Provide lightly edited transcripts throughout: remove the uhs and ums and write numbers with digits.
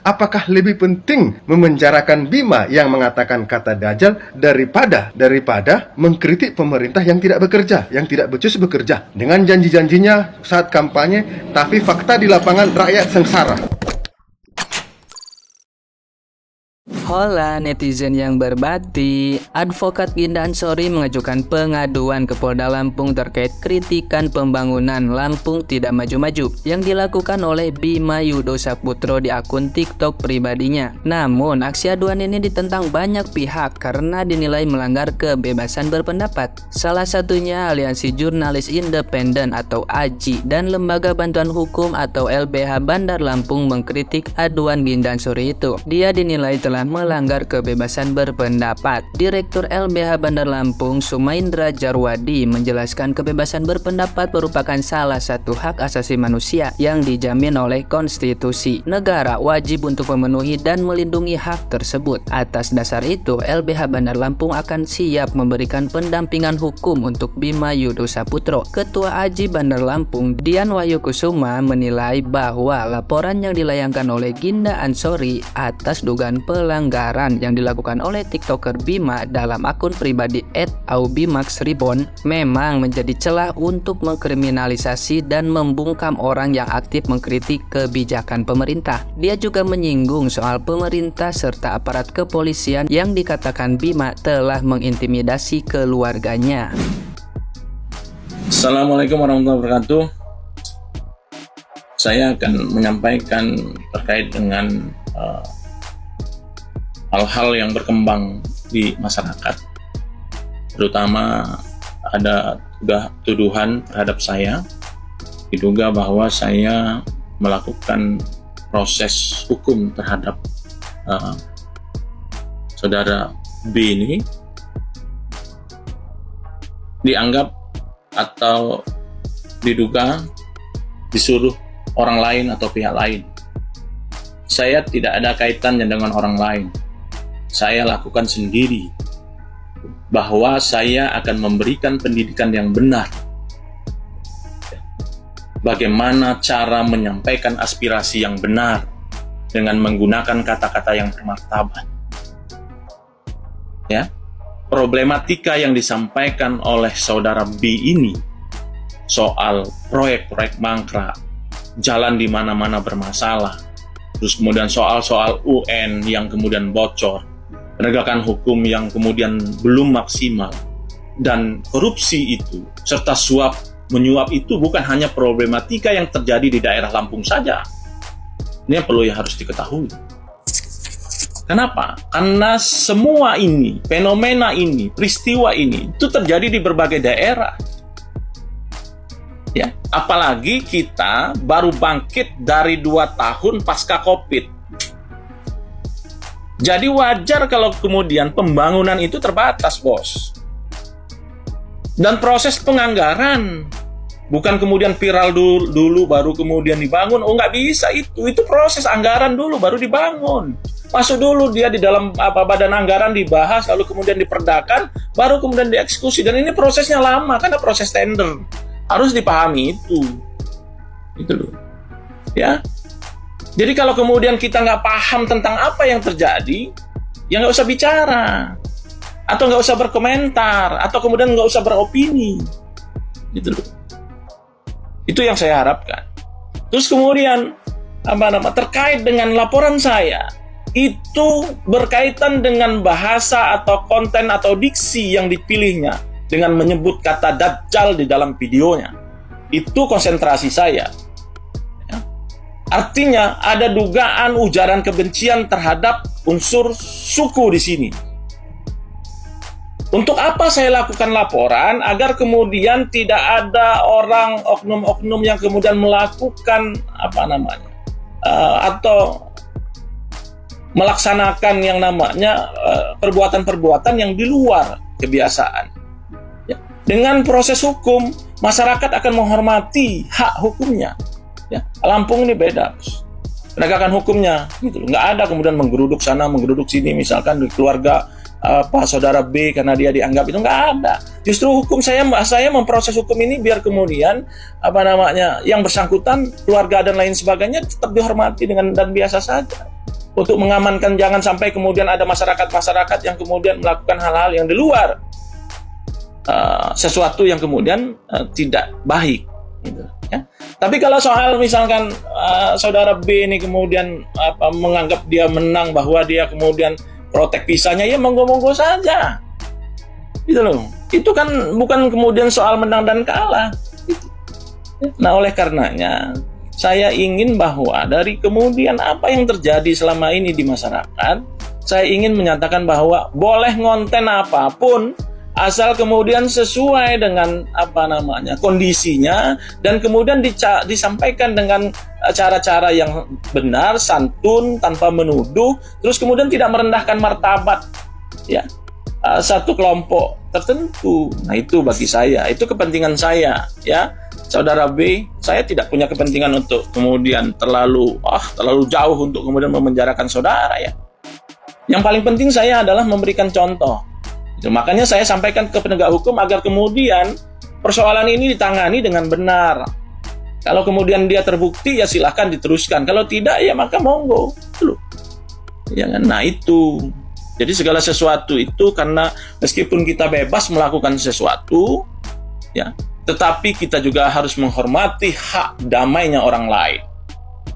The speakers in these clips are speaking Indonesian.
Apakah lebih penting memenjarakan Bima yang mengatakan kata dajjal daripada mengkritik pemerintah yang tidak bekerja, yang tidak becus bekerja dengan janji-janjinya saat kampanye, tapi fakta di lapangan rakyat sengsara? Hola netizen yang berbakti, Advokat Ginda Ansori mengajukan pengaduan ke Polda Lampung terkait kritikan pembangunan Lampung tidak maju-maju yang dilakukan oleh Bima Yudho Saputro di akun TikTok pribadinya. Namun, aksi aduan ini ditentang banyak pihak karena dinilai melanggar kebebasan berpendapat. Salah satunya Aliansi Jurnalis Independen atau AJI dan Lembaga Bantuan Hukum atau LBH Bandar Lampung mengkritik aduan Ginda Ansori itu. Dia dinilai telah melanggar kebebasan berpendapat. Direktur LBH Bandar Lampung, Sumaindra Jarwadi, menjelaskan kebebasan berpendapat merupakan salah satu hak asasi manusia yang dijamin oleh konstitusi. Negara wajib untuk memenuhi dan melindungi hak tersebut. Atas dasar itu, LBH Bandar Lampung akan siap memberikan pendampingan hukum untuk Bima Yudho Saputro. Ketua AJI Bandar Lampung, Dian Wahyu Kusuma, menilai bahwa laporan yang dilayangkan oleh Ginda Ansori atas dugaan pelanggaran yang dilakukan oleh TikToker Bima dalam akun pribadi @aubimaxribon memang menjadi celah untuk mengkriminalisasi dan membungkam orang yang aktif mengkritik kebijakan pemerintah. Dia juga menyinggung soal pemerintah serta aparat kepolisian yang dikatakan Bima telah mengintimidasi keluarganya. Assalamualaikum warahmatullahi wabarakatuh. Saya akan menyampaikan terkait dengan hal-hal yang berkembang di masyarakat, terutama ada tuduhan terhadap saya, diduga bahwa saya melakukan proses hukum terhadap saudara B ini, dianggap atau diduga disuruh orang lain atau pihak lain. Saya tidak ada kaitannya dengan orang lain. Saya lakukan sendiri, bahwa saya akan memberikan pendidikan yang benar. Bagaimana cara menyampaikan aspirasi yang benar dengan menggunakan kata-kata yang bermartabat. Ya, problematika yang disampaikan oleh saudara B ini soal proyek-proyek mangkrak, jalan di mana-mana bermasalah, terus kemudian soal-soal UN yang kemudian bocor, penegakan hukum yang kemudian belum maksimal, dan korupsi itu, serta suap menyuap itu bukan hanya problematika yang terjadi di daerah Lampung saja. Ini yang perlu harus diketahui. Kenapa? Karena semua ini, fenomena ini, peristiwa ini, itu terjadi di berbagai daerah. Ya, apalagi kita baru bangkit dari 2 tahun pasca COVID. Jadi wajar kalau kemudian pembangunan itu terbatas, bos. Dan proses penganggaran, bukan kemudian viral dulu baru kemudian dibangun. Oh, nggak bisa itu proses anggaran dulu baru dibangun. Masuk dulu dia di dalam badan anggaran dibahas, lalu kemudian diperdakan, baru kemudian dieksekusi. Dan ini prosesnya lama, karena proses tender. Harus dipahami itu. Itu loh. Ya. Jadi kalau kemudian kita nggak paham tentang apa yang terjadi, ya nggak usah bicara, atau nggak usah berkomentar, atau kemudian nggak usah beropini, gitu loh. Itu yang saya harapkan. Terus kemudian terkait dengan laporan saya, itu berkaitan dengan bahasa atau konten atau diksi yang dipilihnya dengan menyebut kata dajjal di dalam videonya. Itu konsentrasi saya. Artinya ada dugaan ujaran kebencian terhadap unsur suku di sini. Untuk apa saya lakukan laporan? Agar kemudian tidak ada orang oknum-oknum yang kemudian melakukan atau melaksanakan yang namanya perbuatan-perbuatan yang di luar kebiasaan. Ya. Dengan proses hukum, masyarakat akan menghormati hak hukumnya. Ya, Lampung ini beda, bos. Penegakan hukumnya, gitu loh. Nggak ada kemudian menggeruduk sana, menggeruduk sini, misalkan di keluarga Pak saudara B karena dia dianggap itu, nggak ada. Justru hukum saya memproses hukum ini biar kemudian yang bersangkutan, keluarga dan lain sebagainya tetap dihormati dan biasa saja. untuk mengamankan jangan sampai kemudian ada masyarakat yang kemudian melakukan hal-hal yang di luar sesuatu yang kemudian tidak baik gitu, ya. Tapi kalau soal misalkan saudara B ini kemudian menganggap dia menang, bahwa dia kemudian protek pisahnya, ya monggo-monggo saja gitu loh. Itu kan bukan kemudian soal menang dan kalah gitu. Nah, oleh karenanya saya ingin bahwa dari kemudian apa yang terjadi selama ini di masyarakat, saya ingin menyatakan bahwa boleh ngonten apapun asal kemudian sesuai dengan kondisinya, dan kemudian disampaikan dengan cara-cara yang benar, santun, tanpa menuduh, terus kemudian tidak merendahkan martabat ya satu kelompok tertentu. Nah, itu bagi saya, itu kepentingan saya ya. Saudara B, saya tidak punya kepentingan untuk kemudian terlalu jauh untuk kemudian memenjarakan saudara ya. Yang paling penting saya adalah memberikan contoh. Makanya saya sampaikan ke penegak hukum agar kemudian persoalan ini ditangani dengan benar. Kalau kemudian dia terbukti, ya silahkan diteruskan. Kalau tidak, ya maka monggo. Ya kan? Nah, itu. Jadi segala sesuatu itu, karena meskipun kita bebas melakukan sesuatu, ya, tetapi kita juga harus menghormati hak damainya orang lain.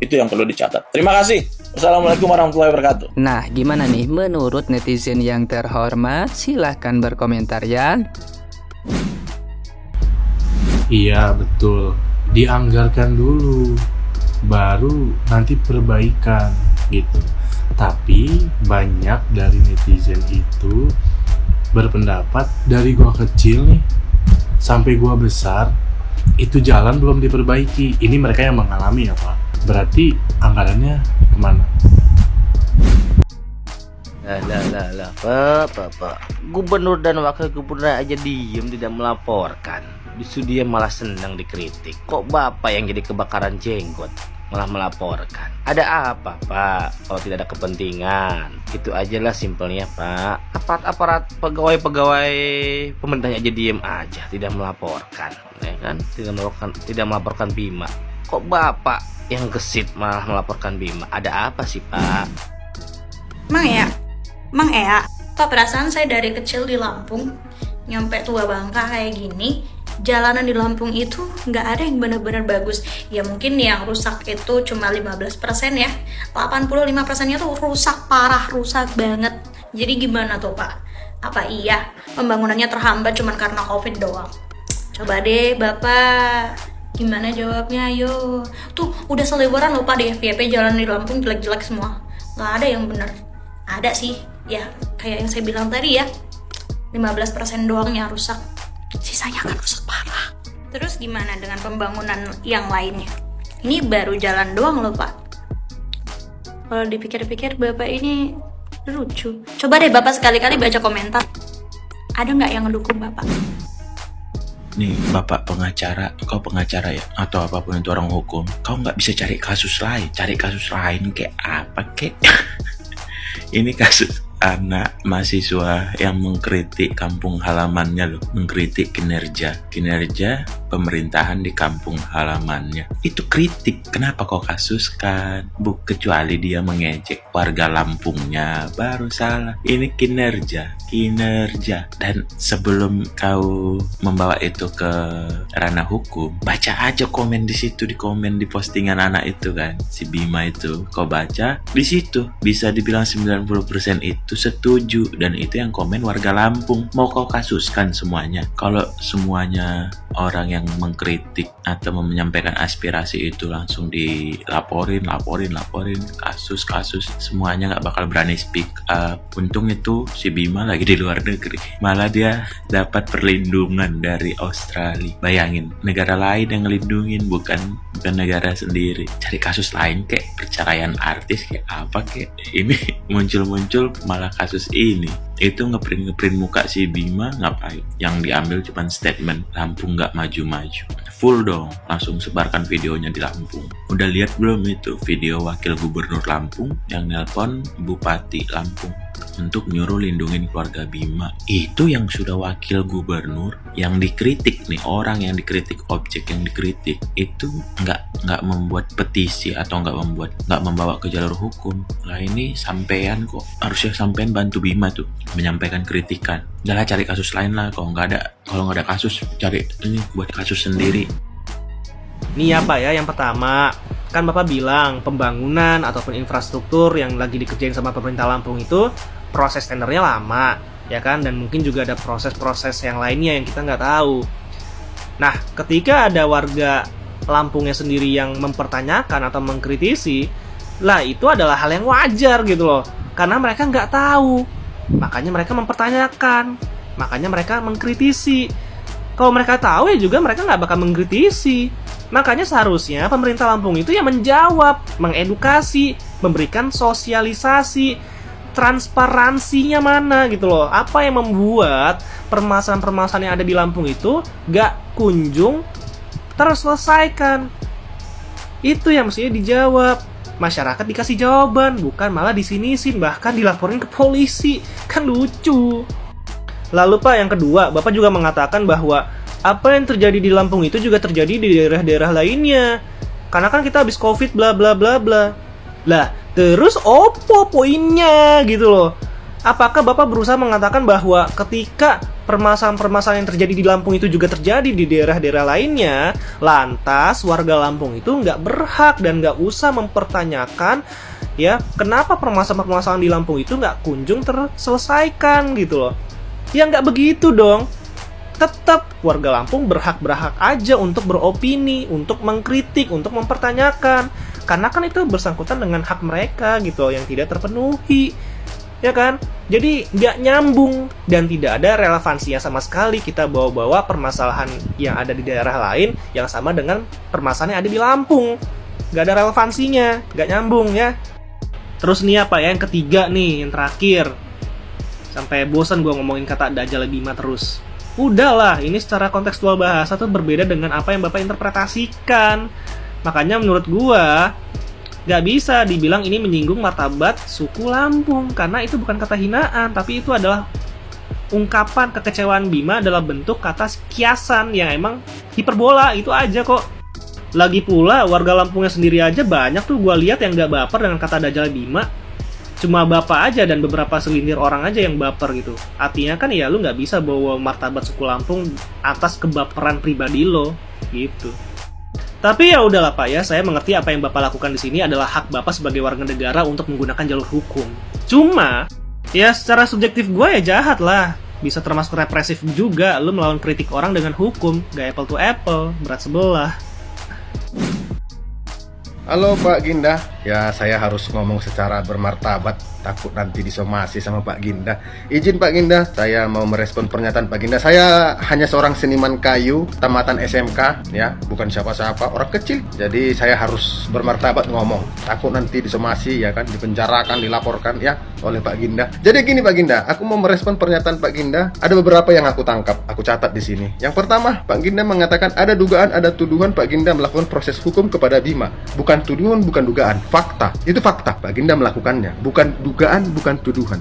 Itu yang perlu dicatat. Terima kasih. Wassalamualaikum warahmatullahi wabarakatuh. Nah, gimana nih menurut netizen yang terhormat? Silahkan berkomentar ya. Iya, betul. Dianggarkan dulu, baru nanti perbaikan gitu. Tapi banyak dari netizen itu berpendapat dari gua kecil nih sampai gua besar itu jalan belum diperbaiki. Ini mereka yang mengalami ya Pak. Berarti anggarannya kemana? Lah, Pak. Gubernur dan wakil gubernur aja diem tidak melaporkan. Justru dia malah senang dikritik. Kok Bapak yang jadi kebakaran jenggot malah melaporkan? Ada apa, Pak? Kalau tidak ada kepentingan, itu aja lah simpelnya, Pak. Aparat pegawai-pegawai pemerintahnya aja diem aja, tidak melaporkan, ya kan? Tidak melaporkan Bima. Kok Bapak yang gesit malah melaporkan Bima? Ada apa sih, Pak? Mang Ea, Pak, perasaan saya dari kecil di Lampung, nyampe tua bangka kayak gini, jalanan di Lampung itu nggak ada yang benar-benar bagus. Ya mungkin yang rusak itu cuma 15% ya, 85%-nya tuh rusak parah, rusak banget. Jadi gimana tuh Pak? Apa iya pembangunannya terhambat cuma karena COVID doang? Coba deh Bapak, gimana jawabnya? Ayo. Tuh udah seliweran loh Pak, di FYP jalan di Lampung jelek-jelek semua. Nggak ada yang bener. Ada sih, ya kayak yang saya bilang tadi ya, 15% doang yang rusak, sisanya kan rusak parah. Terus gimana dengan pembangunan yang lainnya? Ini baru jalan doang loh Pak. Kalau dipikir-pikir Bapak ini lucu. Coba deh Bapak sekali-kali baca komentar, ada nggak yang ngedukung Bapak? Nih Bapak pengacara, kau pengacara ya, atau apapun itu orang hukum, kau nggak bisa cari kasus lain kayak apa kek? Ini kasus anak mahasiswa yang mengkritik kampung halamannya loh, mengkritik kinerja pemerintahan di kampung halamannya. Itu kritik, kenapa kau kasuskan? Kecuali dia mengejek warga Lampungnya, baru salah. Ini kinerja. Dan sebelum kau membawa itu ke ranah hukum, baca aja komen di situ, di postingan anak itu kan, si Bima itu. Kau baca di situ, bisa dibilang 90% itu setuju, dan itu yang komen warga Lampung. Mau kau kasuskan semuanya? Kalau semuanya orang yang mengkritik atau menyampaikan aspirasi itu langsung dilaporin, kasus, semuanya nggak bakal berani speak up. Untung itu si Bima lagi di luar negeri, malah dia dapat perlindungan dari Australia. Bayangin, negara lain yang ngelindungin, bukan negara sendiri. Cari kasus lain kayak perceraian artis kayak apa kayak ini muncul malah kasus ini. Itu ngeprint muka si Bima ngapain? Yang diambil cuman statement Lampung nggak maju-maju. Full dong, langsung sebarkan videonya di Lampung. Udah lihat belum itu video wakil gubernur Lampung yang nelpon Bupati Lampung untuk nyuruh lindungin keluarga Bima? Itu yang sudah wakil gubernur, yang dikritik nih, orang yang dikritik, objek yang dikritik itu nggak membuat petisi atau nggak membawa ke jalur hukum. Lah ini sampean kok, harusnya sampean bantu Bima tuh menyampaikan kritikan. Jangan cari kasus lain lah, kalau nggak ada kasus, cari ini buat kasus sendiri. Nih ya Pak ya, yang pertama, kan Bapak bilang pembangunan ataupun infrastruktur yang lagi dikerjain sama pemerintah Lampung itu proses tendernya lama, ya kan? Dan mungkin juga ada proses-proses yang lainnya yang kita nggak tahu. Nah, ketika ada warga Lampungnya sendiri yang mempertanyakan atau mengkritisi, lah itu adalah hal yang wajar gitu loh. Karena mereka nggak tahu, makanya mereka mempertanyakan, makanya mereka mengkritisi. Kalau mereka tahu ya juga mereka nggak bakal mengkritisi. Makanya seharusnya pemerintah Lampung itu yang menjawab, mengedukasi, memberikan sosialisasi, transparansinya mana gitu loh. Apa yang membuat permasalahan-permasalahan yang ada di Lampung itu gak kunjung terselesaikan. Itu yang mestinya dijawab. Masyarakat dikasih jawaban, bukan malah disinisin, bahkan dilaporin ke polisi. Kan lucu. Lalu Pak, yang kedua, Bapak juga mengatakan bahwa apa yang terjadi di Lampung itu juga terjadi di daerah-daerah lainnya. Karena kan kita habis Covid bla bla bla bla. Lah, terus opo poinnya gitu loh. Apakah Bapak berusaha mengatakan bahwa ketika permasalahan-permasalahan yang terjadi di Lampung itu juga terjadi di daerah-daerah lainnya, lantas warga Lampung itu nggak berhak dan nggak usah mempertanyakan ya kenapa permasalahan-permasalahan di Lampung itu nggak kunjung terselesaikan gitu loh. Ya nggak begitu dong. Tetap warga Lampung berhak aja untuk beropini, untuk mengkritik, untuk mempertanyakan. Karena kan itu bersangkutan dengan hak mereka gitu yang tidak terpenuhi. Ya kan? Jadi nggak nyambung dan tidak ada relevansinya sama sekali kita bawa-bawa permasalahan yang ada di daerah lain yang sama dengan permasalahan yang ada di Lampung. Nggak ada relevansinya, nggak nyambung ya. Terus nih apa ya, yang ketiga nih, yang terakhir. Sampai bosan gue ngomongin kata Dajjal Bima terus. Udahlah, ini secara kontekstual bahasa tuh berbeda dengan apa yang Bapak interpretasikan. Makanya menurut gua gak bisa dibilang ini menyinggung martabat suku Lampung, karena itu bukan kata hinaan, tapi itu adalah ungkapan kekecewaan Bima dalam bentuk kata kiasan yang emang hiperbola, itu aja kok. Lagi pula warga Lampungnya sendiri aja banyak tuh gua lihat yang gak baper dengan kata Dajjal Bima. Cuma Bapak aja dan beberapa selintir orang aja yang baper gitu. Artinya kan ya lu gak bisa bawa martabat suku Lampung atas kebaperan pribadi lo gitu. Tapi ya udahlah Pak ya, saya mengerti apa yang Bapak lakukan di sini adalah hak Bapak sebagai warga negara untuk menggunakan jalur hukum. Cuma ya secara subjektif gue ya jahat lah. Bisa termasuk represif juga lu melawan kritik orang dengan hukum. Gak apple to apple, berat sebelah. Halo Pak Ginda, ya saya harus ngomong secara bermartabat, takut nanti disomasi sama Pak Ginda. Izin Pak Ginda, saya mau merespon pernyataan Pak Ginda. Saya hanya seorang seniman kayu, tamatan SMK, ya, bukan siapa-siapa, orang kecil. Jadi saya harus bermartabat ngomong, takut nanti disomasi, ya kan, dipenjarakan, dilaporkan, ya, oleh Pak Ginda. Jadi gini Pak Ginda, aku mau merespon pernyataan Pak Ginda. Ada beberapa yang aku tangkap, aku catat di sini. Yang pertama, Pak Ginda mengatakan ada dugaan, ada tuduhan Pak Ginda melakukan proses hukum kepada Bima. Bukan tuduhan, bukan dugaan, fakta. Itu fakta, Pak Ginda melakukannya. Bukan dugaan, bukan tuduhan.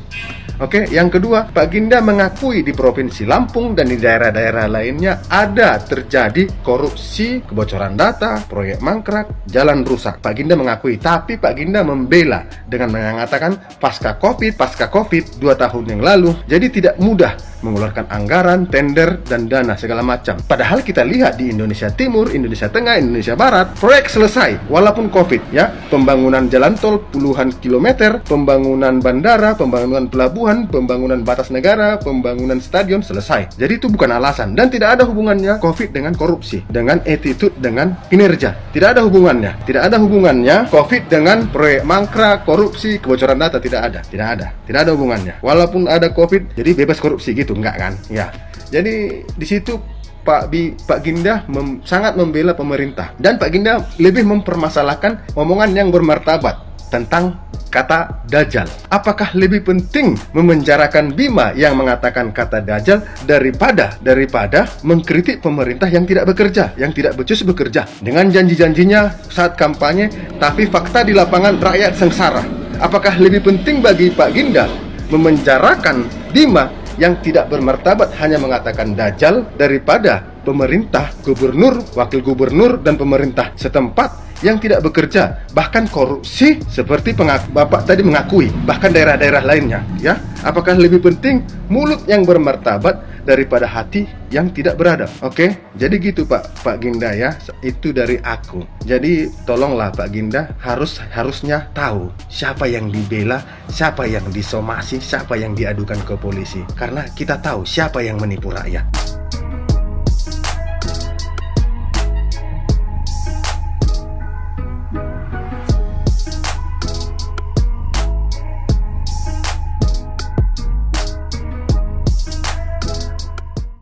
Oke, yang kedua, Pak Ginda mengakui di Provinsi Lampung dan di daerah-daerah lainnya ada terjadi korupsi, kebocoran data, proyek mangkrak, jalan rusak. Pak Ginda mengakui, tapi Pak Ginda membela dengan mengatakan pasca COVID 2 tahun yang lalu, jadi tidak mudah mengeluarkan anggaran, tender, dan dana segala macam. Padahal kita lihat di Indonesia Timur, Indonesia Tengah, Indonesia Barat, proyek selesai walaupun COVID, ya. Pembangunan jalan tol puluhan kilometer, pembangunan bandara, pembangunan pelabuhan, pembangunan batas negara, pembangunan stadion selesai. Jadi itu bukan alasan dan tidak ada hubungannya COVID dengan korupsi, dengan attitude, dengan kinerja. Tidak ada hubungannya. Tidak ada hubungannya COVID dengan proyek mangkrak, korupsi, kebocoran data, tidak ada. Tidak ada hubungannya. Walaupun ada COVID, jadi bebas korupsi gitu. Enggak kan? Ya. Jadi di situ Pak Ginda sangat membela pemerintah dan Pak Ginda lebih mempermasalahkan omongan yang bermartabat. tentang kata Dajjal. Apakah lebih penting memenjarakan Bima yang mengatakan kata Dajjal daripada mengkritik pemerintah yang tidak bekerja, yang tidak becus bekerja dengan janji-janjinya saat kampanye, tapi fakta di lapangan rakyat sengsara? Apakah lebih penting bagi Pak Ginda memenjarakan Bima yang tidak bermartabat hanya mengatakan Dajjal daripada pemerintah, gubernur, wakil gubernur, dan pemerintah setempat yang tidak bekerja, bahkan korupsi seperti Bapak tadi mengakui, bahkan daerah-daerah lainnya, ya? Apakah lebih penting mulut yang bermartabat daripada hati yang tidak beradab? Oke? Jadi gitu Pak Ginda ya. Itu dari aku. Jadi tolonglah Pak Ginda harusnya tahu siapa yang dibela, siapa yang disomasi, siapa yang diadukan ke polisi. Karena kita tahu siapa yang menipu rakyat.